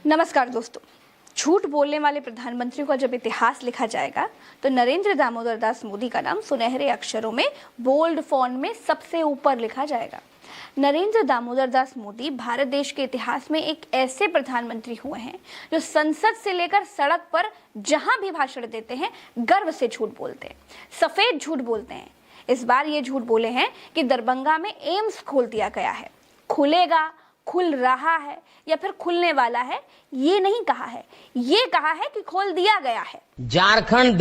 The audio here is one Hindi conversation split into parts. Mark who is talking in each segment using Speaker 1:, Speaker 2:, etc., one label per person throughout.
Speaker 1: नमस्कार दोस्तों। झूठ बोलने वाले प्रधानमंत्री का जब इतिहास लिखा जाएगा तो नरेंद्र दामोदर दास मोदी का नाम सुनहरे अक्षरों में बोल्ड फॉन्ट में सबसे ऊपर लिखा जाएगा। नरेंद्र दामोदर दास मोदी भारत देश के इतिहास में एक ऐसे प्रधानमंत्री हुए हैं जो संसद से लेकर सड़क पर जहां भी भाषण देते हैं गर्व से झूठ बोलते हैं, सफेद झूठ बोलते हैं। इस बार ये झूठ बोले हैं कि दरभंगा में एम्स खोल दिया गया है, खुलेगा, खुल रहा है या फिर खुलने वाला है, ये नहीं कहा है, ये कहा है कि खोल दिया गया है।
Speaker 2: झारखंड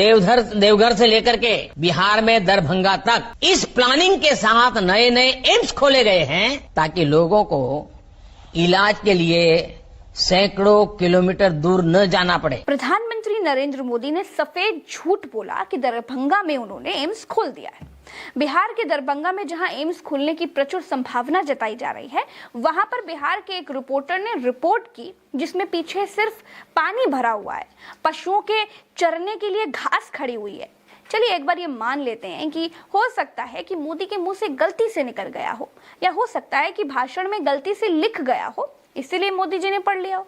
Speaker 2: देवघर से लेकर के बिहार में दरभंगा तक इस प्लानिंग के साथ नए नए एम्स खोले गए हैं ताकि लोगों को इलाज के लिए सैकड़ों किलोमीटर दूर न जाना पड़े।
Speaker 1: प्रधानमंत्री नरेंद्र मोदी ने सफेद झूठ बोला कि दरभंगा में उन्होंने एम्स खोल दिया है। बिहार के दरभंगा में जहां एम्स खुलने की प्रचुर संभावना जताई जा रही है, वहां पर बिहार के एक रिपोर्टर ने रिपोर्ट की जिसमें पीछे सिर्फ पानी भरा हुआ है, पशुओं के चरने के लिए घास खड़ी हुई है। चलिए एक बार ये मान लेते हैं कि हो सकता है कि मोदी के मुंह से गलती से निकल गया हो, या हो सकता है कि भाषण में गलती से लिख गया हो, इसीलिए मोदी जी ने पढ़ लिया हो।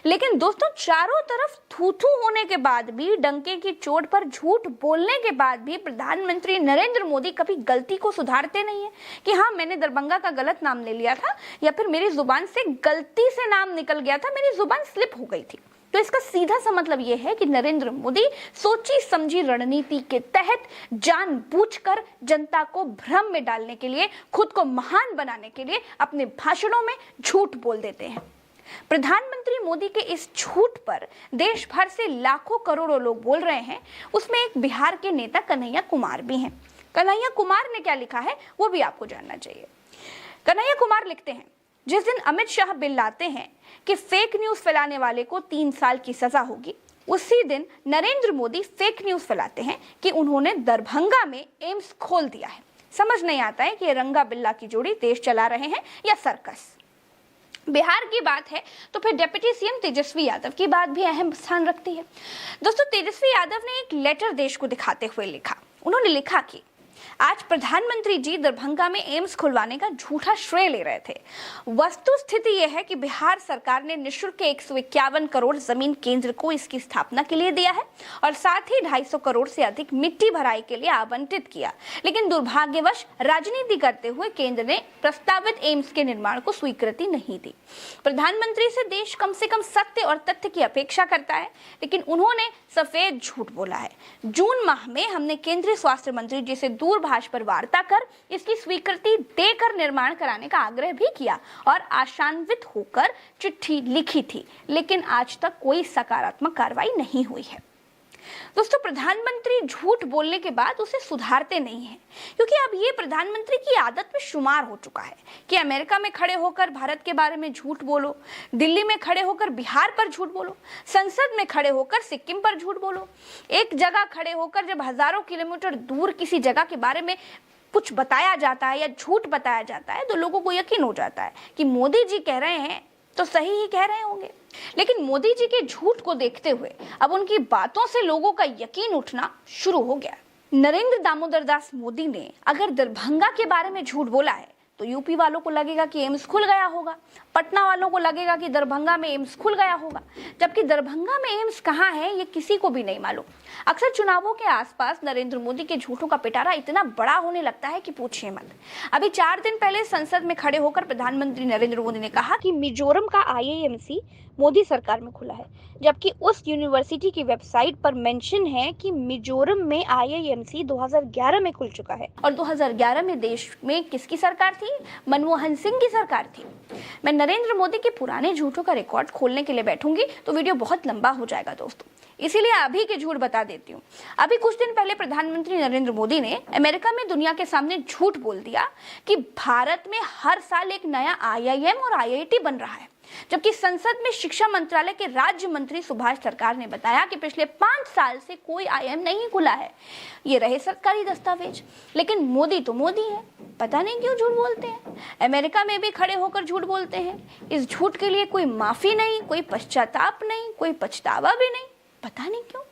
Speaker 1: लेकिन दोस्तों, चारों तरफ थू-थू होने के बाद भी, डंके की चोट पर झूठ बोलने के बाद भी प्रधानमंत्री नरेंद्र मोदी कभी गलती को सुधारते नहीं है कि हाँ, मैंने दरभंगा का गलत नाम ले लिया था, या फिर मेरी जुबान से गलती से नाम निकल गया था, मेरी जुबान स्लिप हो गई थी। तो इसका सीधा सा मतलब यह है कि नरेंद्र मोदी सोची समझी रणनीति के तहत जानबूझकर जनता को भ्रम में डालने के लिए, खुद को महान बनाने के लिए अपने भाषणों में झूठ बोल देते हैं। प्रधानमंत्री मोदी के इस झूठ पर देश भर से लाखों करोड़ों लोग बोल रहे हैं। उसमें एक बिहार के नेता कन्हैया कुमार भी हैं। कन्हैया कुमार ने क्या लिखा है वो भी आपको जानना चाहिए। कन्हैया कुमार लिखते हैं, जिस दिन अमित शाह बिल लाते हैं कि फेक न्यूज फैलाने वाले को 3 साल की सजा होगी, उसी दिन नरेंद्र मोदी फेक न्यूज फैलाते हैं कि उन्होंने दरभंगा में एम्स खोल दिया है। समझ नहीं आता है कि ये रंगा बिल्ला की जोड़ी देश चला रहे हैं या सर्कस। बिहार की बात है तो फिर डिप्टी सीएम तेजस्वी यादव की बात भी अहम स्थान रखती है। दोस्तों, तेजस्वी यादव ने एक लेटर देश को दिखाते हुए लिखा। उन्होंने लिखा कि आज प्रधानमंत्री जी दरभंगा में एम्स खुलवाने का झूठा श्रेय ले रहे थे। वस्तु स्थिति यह है कि बिहार सरकार ने निःशुल्क 151 करोड़ जमीन केंद्र को इसकी स्थापना के लिए दिया है और साथ ही 250 करोड़ से अधिक मिट्टी भराई के लिए आवंटित किया। लेकिन दुर्भाग्यवश राजनीति करते हुए केंद्र ने प्रस्तावित एम्स के निर्माण को स्वीकृति नहीं दी। प्रधानमंत्री से देश कम से कम सत्य और तथ्य की अपेक्षा करता है, लेकिन सफेद झूठ बोला है। जून माह में हमने केंद्रीय स्वास्थ्य मंत्री जी से दूरभाष पर वार्ता कर इसकी स्वीकृति देकर निर्माण कराने का आग्रह भी किया और आशान्वित होकर चिट्ठी लिखी थी, लेकिन आज तक कोई सकारात्मक कार्रवाई नहीं हुई है। दोस्तों, प्रधानमंत्री झूठ बोलने के बाद उसे सुधारते नहीं हैं, क्योंकि अब ये प्रधानमंत्री की आदत में शुमार हो चुका है कि अमेरिका में खड़े होकर भारत के बारे में झूठ बोलो, दिल्ली में खड़े होकर बिहार पर झूठ बोलो, संसद में खड़े होकर सिक्किम पर झूठ बोलो। एक जगह खड़े होकर जब हजारों किलोमीटर दूर किसी जगह के बारे में कुछ बताया जाता है या झूठ बताया जाता है तो लोगों को यकीन हो जाता है कि मोदी जी कह रहे हैं तो सही ही कह रहे होंगे। लेकिन मोदी जी के झूठ को देखते हुए अब उनकी बातों से लोगों का यकीन उठना शुरू हो गया। नरेंद्र दामोदर दास मोदी ने अगर दरभंगा के बारे में झूठ बोला है तो यूपी वालों को लगेगा कि एम्स खुल गया होगा, पटना वालों को लगेगा कि दरभंगा में एम्स खुल गया होगा, जबकि दरभंगा में एम्स कहाँ है ये किसी को भी नहीं मालूम। अक्सर चुनावों के आसपास नरेंद्र मोदी के झूठों का पिटारा इतना बड़ा होने लगता है कि पूछिए मत। अभी 4 दिन पहले संसद में खड़े होकर प्रधानमंत्री नरेंद्र मोदी ने कहा कि मिजोरम का IIMC मोदी सरकार में खुला है, जबकि उस यूनिवर्सिटी की वेबसाइट पर मेंशन है कि मिजोरम में IIMC 2011 में खुल चुका है। और 2011 में देश में किसकी सरकार थी? मनमोहन सिंह की सरकार थी। मैं नरेंद्र मोदी के पुराने झूठों का रिकॉर्ड खोलने के लिए बैठूंगी तो वीडियो बहुत लंबा हो जाएगा दोस्तों, इसीलिए अभी के झूठ बता देती हूँ। अभी कुछ दिन पहले प्रधानमंत्री नरेंद्र मोदी ने अमेरिका में दुनिया के सामने झूठ बोल दिया कि भारत में हर साल एक नया IIM और IIT बन रहा है, जबकि संसद में शिक्षा मंत्रालय के राज्य मंत्री सुभाष सरकार ने बताया कि पिछले 5 साल से कोई IIM नहीं खुला है। ये रहे सरकारी दस्तावेज, लेकिन मोदी तो मोदी है, पता नहीं क्यों झूठ बोलते हैं। अमेरिका में भी खड़े होकर झूठ बोलते हैं। इस झूठ के लिए कोई माफी नहीं, कोई पश्चाताप नहीं, कोई पछतावा भी नहीं, पता नहीं क्यों।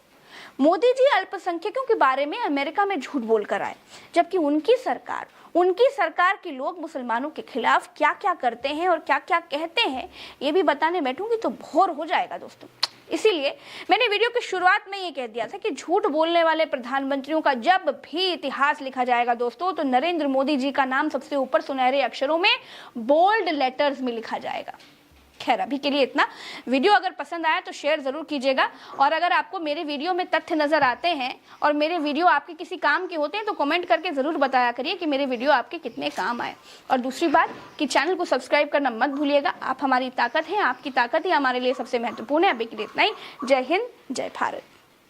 Speaker 1: मोदी जी अल्पसंख्यकों के बारे में अमेरिका में झूठ बोलकर आए, जबकि उनकी सरकार उनकी सरकार के लोग मुसलमानों के खिलाफ क्या क्या करते हैं और क्या क्या कहते हैं, ये भी बताने बैठूंगी तो बोर हो जाएगा दोस्तों। इसीलिए मैंने वीडियो की शुरुआत में ये कह दिया था कि झूठ बोलने वाले प्रधानमंत्रियों का जब भी इतिहास लिखा जाएगा दोस्तों, तो नरेंद्र मोदी जी का नाम सबसे ऊपर सुनहरे अक्षरों में बोल्ड लेटर्स में लिखा जाएगा। खैर अभी के लिए इतना। वीडियो अगर पसंद आया तो शेयर जरूर कीजिएगा, और अगर आपको मेरे वीडियो में तथ्य नजर आते हैं और मेरे वीडियो आपके किसी काम के होते हैं तो कमेंट करके जरूर बताया करिए कि मेरे वीडियो आपके कितने काम आए। और दूसरी बात कि चैनल को सब्सक्राइब करना मत भूलिएगा। आप हमारी ताकत हैं, आपकी ताकत ही हमारे लिए सबसे महत्वपूर्ण है। अभी के लिए इतना ही। जय हिंद, जय भारत।